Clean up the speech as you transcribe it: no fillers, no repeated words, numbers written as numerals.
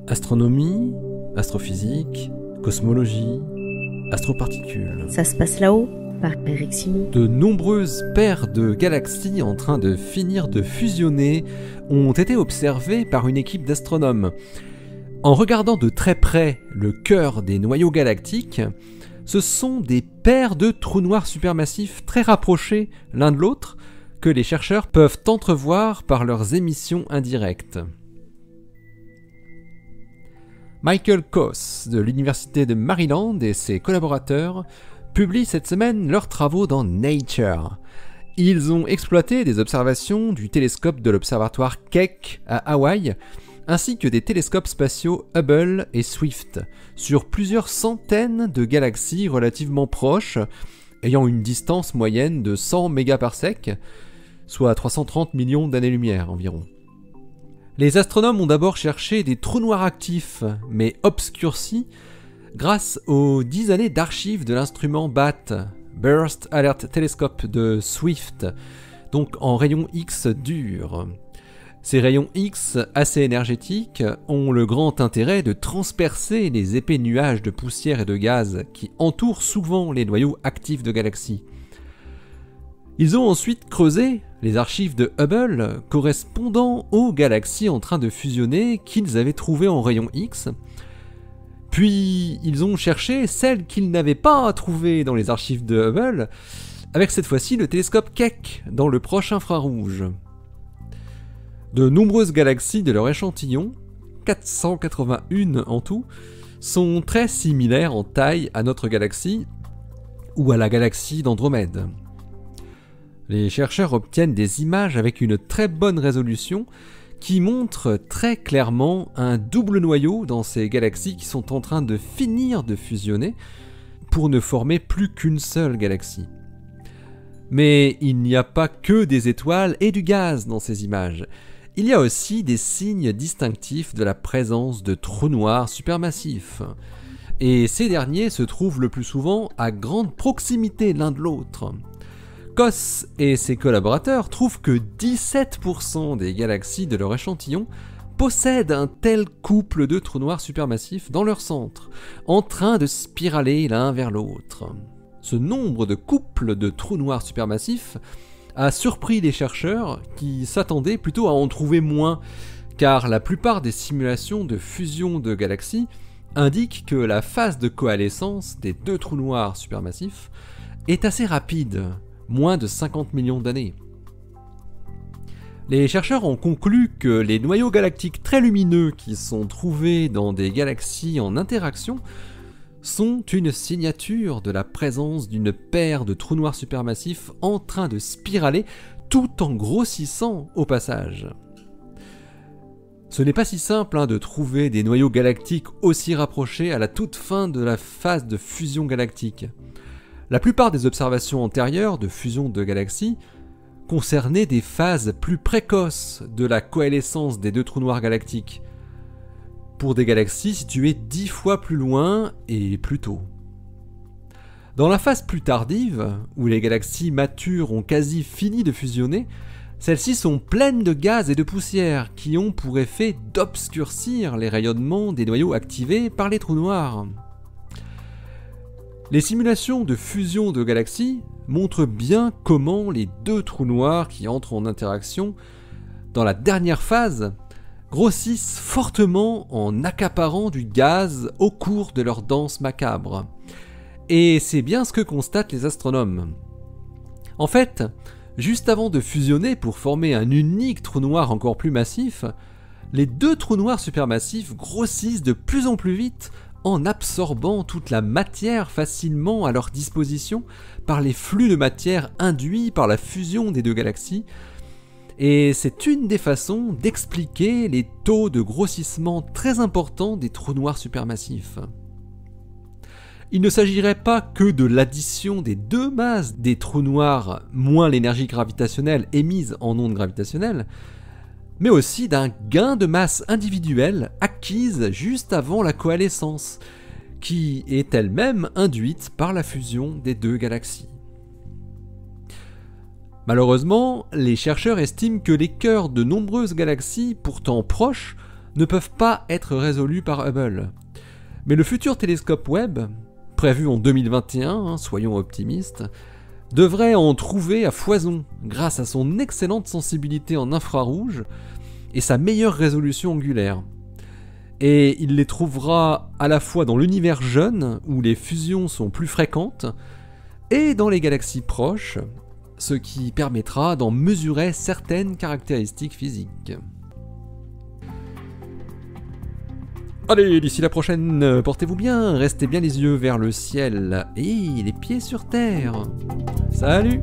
Astronomie, astrophysique, cosmologie, astroparticules. Ça se passe là-haut, par Eric Simon. De nombreuses paires de galaxies en train de finir de fusionner ont été observées par une équipe d'astronomes. En regardant de très près le cœur des noyaux galactiques, ce sont des paires de trous noirs supermassifs très rapprochés l'un de l'autre que les chercheurs peuvent entrevoir par leurs émissions indirectes. Michael Koss de l'Université de Maryland et ses collaborateurs publient cette semaine leurs travaux dans Nature. Ils ont exploité des observations du télescope de l'observatoire Keck à Hawaï, ainsi que des télescopes spatiaux Hubble et Swift, sur plusieurs centaines de galaxies relativement proches, ayant une distance moyenne de 100 mégaparsecs, soit 330 millions d'années-lumière environ. Les astronomes ont d'abord cherché des trous noirs actifs, mais obscurcis, grâce aux 10 années d'archives de l'instrument BAT, Burst Alert Telescope de Swift, donc en rayons X durs. Ces rayons X, assez énergétiques, ont le grand intérêt de transpercer les épais nuages de poussière et de gaz qui entourent souvent les noyaux actifs de galaxies. Ils ont ensuite creusé les archives de Hubble correspondant aux galaxies en train de fusionner qu'ils avaient trouvées en rayons X, puis ils ont cherché celles qu'ils n'avaient pas trouvées dans les archives de Hubble, avec cette fois-ci le télescope Keck dans le proche infrarouge. De nombreuses galaxies de leur échantillon, 481 en tout, sont très similaires en taille à notre galaxie ou à la galaxie d'Andromède. Les chercheurs obtiennent des images avec une très bonne résolution qui montrent très clairement un double noyau dans ces galaxies qui sont en train de finir de fusionner pour ne former plus qu'une seule galaxie. Mais il n'y a pas que des étoiles et du gaz dans ces images. Il y a aussi des signes distinctifs de la présence de trous noirs supermassifs. Et ces derniers se trouvent le plus souvent à grande proximité l'un de l'autre. Koss et ses collaborateurs trouvent que 17% des galaxies de leur échantillon possèdent un tel couple de trous noirs supermassifs dans leur centre, en train de spiraler l'un vers l'autre. Ce nombre de couples de trous noirs supermassifs a surpris les chercheurs qui s'attendaient plutôt à en trouver moins, car la plupart des simulations de fusion de galaxies indiquent que la phase de coalescence des deux trous noirs supermassifs est assez rapide, moins de 50 millions d'années. Les chercheurs ont conclu que les noyaux galactiques très lumineux qui sont trouvés dans des galaxies en interaction sont une signature de la présence d'une paire de trous noirs supermassifs en train de spiraler tout en grossissant au passage. Ce n'est pas si simple de trouver des noyaux galactiques aussi rapprochés à la toute fin de la phase de fusion galactique. La plupart des observations antérieures de fusion de galaxies concernaient des phases plus précoces de la coalescence des deux trous noirs galactiques, pour des galaxies situées 10 fois plus loin et plus tôt. Dans la phase plus tardive, où les galaxies matures ont quasi fini de fusionner, celles-ci sont pleines de gaz et de poussière qui ont pour effet d'obscurcir les rayonnements des noyaux activés par les trous noirs. Les simulations de fusion de galaxies montrent bien comment les deux trous noirs qui entrent en interaction dans la dernière phase grossissent fortement en accaparant du gaz au cours de leur danse macabre. Et c'est bien ce que constatent les astronomes. En fait, juste avant de fusionner pour former un unique trou noir encore plus massif, les deux trous noirs supermassifs grossissent de plus en plus vite en absorbant toute la matière facilement à leur disposition par les flux de matière induits par la fusion des deux galaxies. Et c'est une des façons d'expliquer les taux de grossissement très importants des trous noirs supermassifs. Il ne s'agirait pas que de l'addition des deux masses des trous noirs moins l'énergie gravitationnelle émise en ondes gravitationnelles, mais aussi d'un gain de masse individuelle acquise juste avant la coalescence, qui est elle-même induite par la fusion des deux galaxies. Malheureusement, les chercheurs estiment que les cœurs de nombreuses galaxies pourtant proches ne peuvent pas être résolus par Hubble. Mais le futur télescope Webb, prévu en 2021, soyons optimistes, devrait en trouver à foison grâce à son excellente sensibilité en infrarouge et sa meilleure résolution angulaire. Et il les trouvera à la fois dans l'univers jeune, où les fusions sont plus fréquentes, et dans les galaxies proches, ce qui permettra d'en mesurer certaines caractéristiques physiques. Allez, d'ici la prochaine, portez-vous bien, restez bien les yeux vers le ciel et les pieds sur terre. Salut!